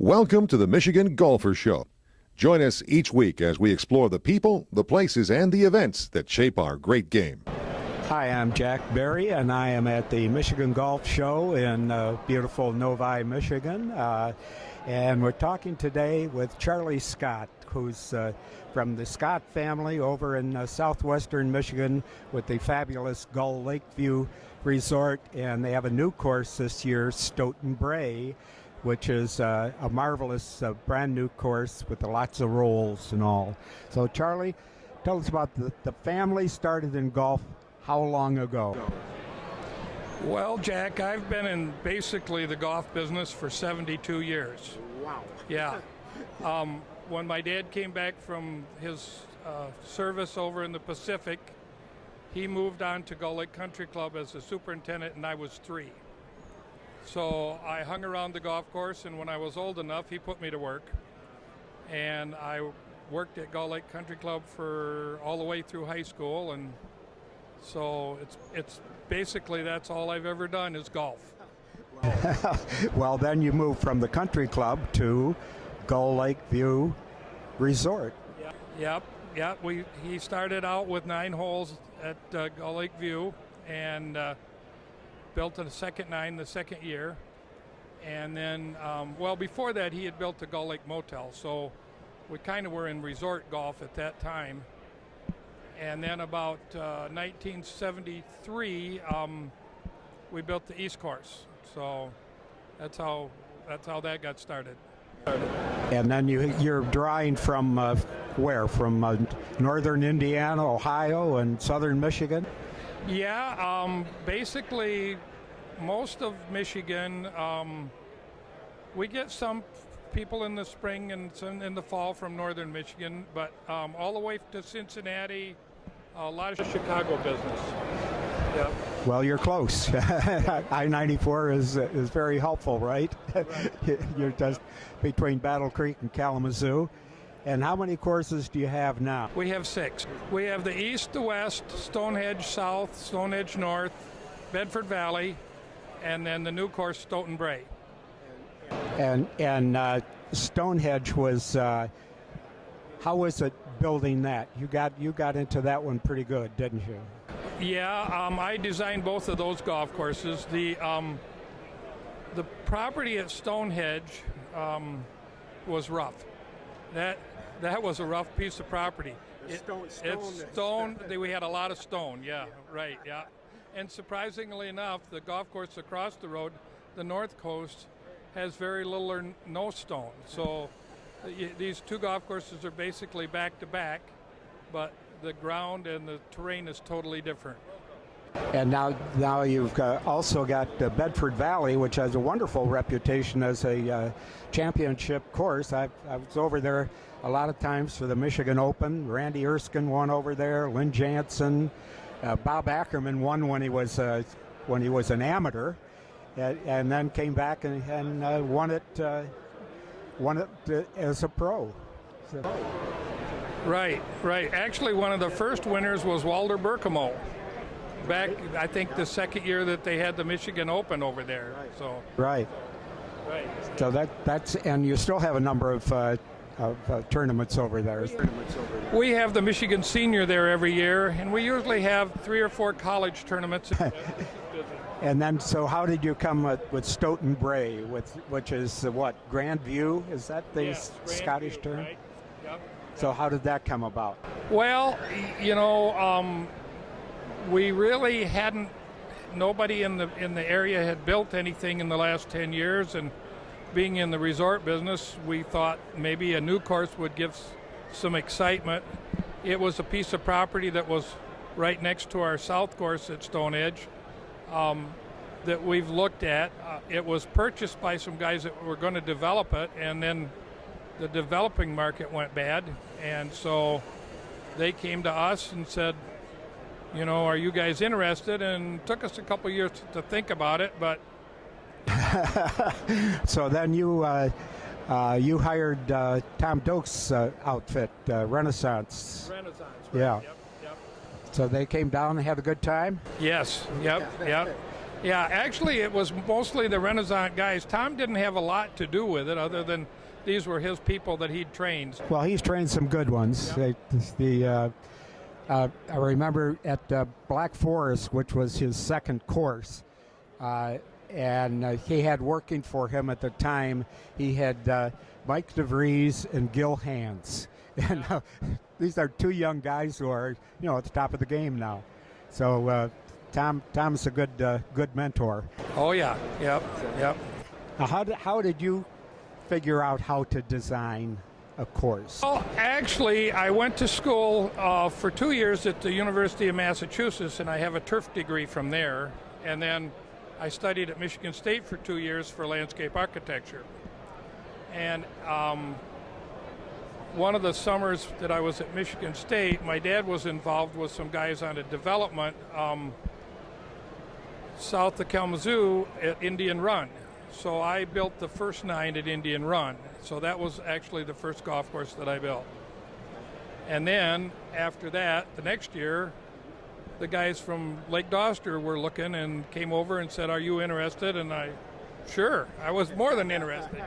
Welcome to the Michigan Golfer Show. Join us each week as we explore the people, the places, and the events that shape our great game. Hi, I'm Jack Berry, and I am at the Michigan Golf Show in beautiful Novi, Michigan. And we're talking today with Charlie Scott, who's from the Scott family over in southwestern Michigan with the fabulous Gull Lakeview Resort. And they have a new course this year, Stoughton Bray, which is a marvelous brand new course with lots of rolls and all. So Charlie, tell us about the family started in golf how long ago? Well, Jack, I've been in basically the golf business for 72 years. Wow. Yeah. When my dad came back from his service over in the Pacific, he moved on to Gull Lake Country Club as a superintendent, and I was 3. So I hung around the golf course, and when I was old enough, he put me to work. And I worked at Gull Lake Country Club for all the way through high school, and so it's basically that's all I've ever done is golf. Well, then you moved from the country club to Gull Lakeview Resort. Yep. He started out with 9 holes at Gull Lakeview and built a second 9 the second year. And then, before that, he had built the Gull Lake Motel. So we kind of were in resort golf at that time. And then about 1973, we built the East Course. So that's how that got started. And then you're drawing from where? From northern Indiana, Ohio, and southern Michigan? Yeah, basically most of Michigan. We get some people in the spring and some in the fall from northern Michigan, but all the way to Cincinnati, a lot of Chicago business. Yep. Well, you're close. I-94 is very helpful, right? You're just between Battle Creek and Kalamazoo. And how many courses do you have now? We have 6. We have the East, the West, Stonehenge South, Stonehenge North, Bedford Valley, and then the new course, Stoughton Bray. And Stonehenge was, how was it building that? You got into that one pretty good, didn't you? Yeah, I designed both of those golf courses. The property at Stonehenge was rough. That was a rough piece of property. It's stone. We had a lot of stone. Yeah, right. Yeah, and surprisingly enough, the golf course across the road, the North Coast, has very little or no stone. So these 2 golf courses are basically back to back, but the ground and the terrain is totally different. And now you've also got Bedford Valley, which has a wonderful reputation as a championship course. I was over there a lot of times for the Michigan Open. Randy Erskine won over there. Lynn Jansen, Bob Ackerman won when he was an amateur, and then came back and won it as a pro. So. Right. Actually, one of the first winners was Walter Berkemo. Back, I think, the second year that they had the Michigan Open over there. So. Right. So that's and you still have a number of tournaments over there. We have the Michigan Senior there every year, and we usually have 3 or 4 college tournaments. And then, so how did you come with Stoughton Bray, which is what, Grand View? Is that the Scottish View, term? Right? Yep. So how did that come about? Well, we really hadn't. Nobody in the area had built anything in the last 10 years, and being in the resort business, we thought maybe a new course would give some excitement. It was a piece of property that was right next to our south course at Stonehenge that we've looked at. It was purchased by some guys that were going to develop it, and then the developing market went bad, and so they came to us and said, are you guys interested? And it took us a couple years to think about it, but so then you hired Tom Doak's outfit, Renaissance. Right. Yeah. Yep. So they came down and had a good time? Yes. Yep. Yeah, actually, it was mostly the Renaissance guys. Tom didn't have a lot to do with it, other than these were his people that he'd trained. Well, he's trained some good ones. Yeah. I remember at Black Forest, which was his second course, and he had working for him at the time, he had Mike DeVries and Gil Hands. And these are two young guys who are, at the top of the game now. So Tom's a good mentor. Oh, yeah. Yep. Now, how did you figure out how to design a course? Well, actually, I went to school for 2 years at the University of Massachusetts, and I have a turf degree from there. And then I studied at Michigan State for 2 years for landscape architecture. And one of the summers that I was at Michigan State, my dad was involved with some guys on a development south of Kalamazoo at Indian Run. So I built the first 9 at Indian Run. So that was actually the first golf course that I built. And then after that, the next year, the guys from Lake Doster were looking and came over and said, "Are you interested?" And sure, I was more than interested,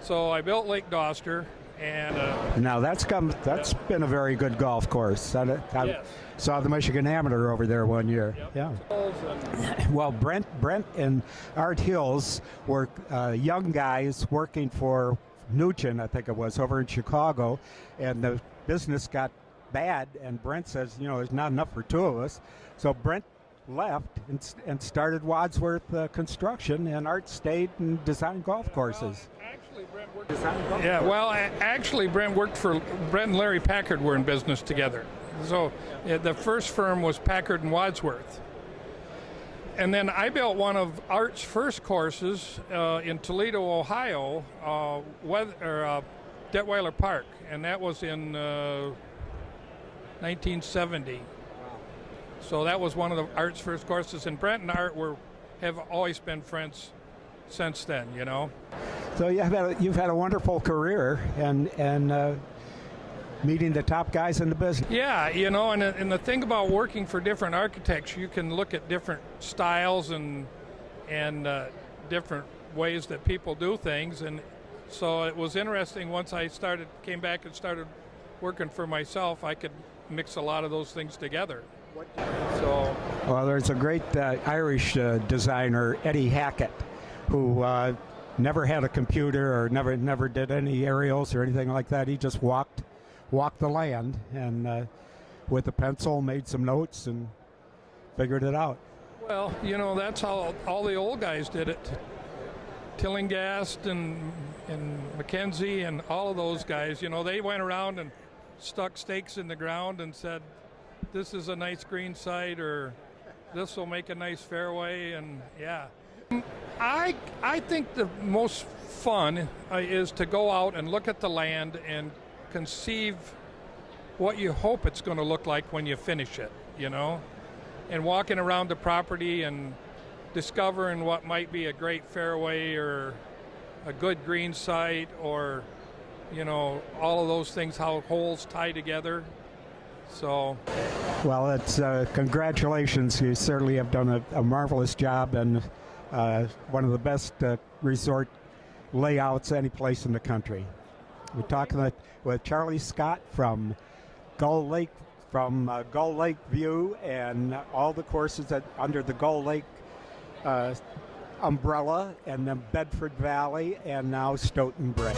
So I built Lake Doster, and now that's been a very good golf course. I yes. saw the Michigan Amateur over there one year. Yep. Yeah. Well, Brent and Art Hills were young guys working for Nugent, I think it was, over in Chicago, and the business got bad, and Brent says, there's not enough for 2 of us. So Brent left and started Wadsworth Construction, and Art stayed and designed golf courses. Actually, Brent worked for Brent and Larry Packard were in business together. So the first firm was Packard and Wadsworth. And then I built one of Art's first courses in Toledo, Ohio, Detweiler Park, and that was in 1970. So that was one of the Art's first courses, and Brent and Art have always been friends since then, So you've had a wonderful career, and meeting the top guys in the business. Yeah, and the thing about working for different architects, you can look at different styles and different ways that people do things, and so it was interesting. Once I came back and started working for myself, I could mix a lot of those things together. Well, there's a great Irish designer, Eddie Hackett, who never had a computer or never did any aerials or anything like that. He just walked the land and with a pencil made some notes and figured it out. Well, that's how all the old guys did it. Tillingast and McKenzie and all of those guys, they went around and stuck stakes in the ground and said, "This is a nice green site," or "This will make a nice fairway," and yeah. I think the most fun is to go out and look at the land and conceive what you hope it's going to look like when you finish it, and walking around the property and discovering what might be a great fairway or a good green site, or all of those things, how holes tie together. So well, it's congratulations. You certainly have done a marvelous job, and one of the best resort layouts any place in the country. We're talking with Charlie Scott from Gull Lake View, and all the courses under the Gull Lake umbrella, and then Bedford Valley, and now Stoughton Bray.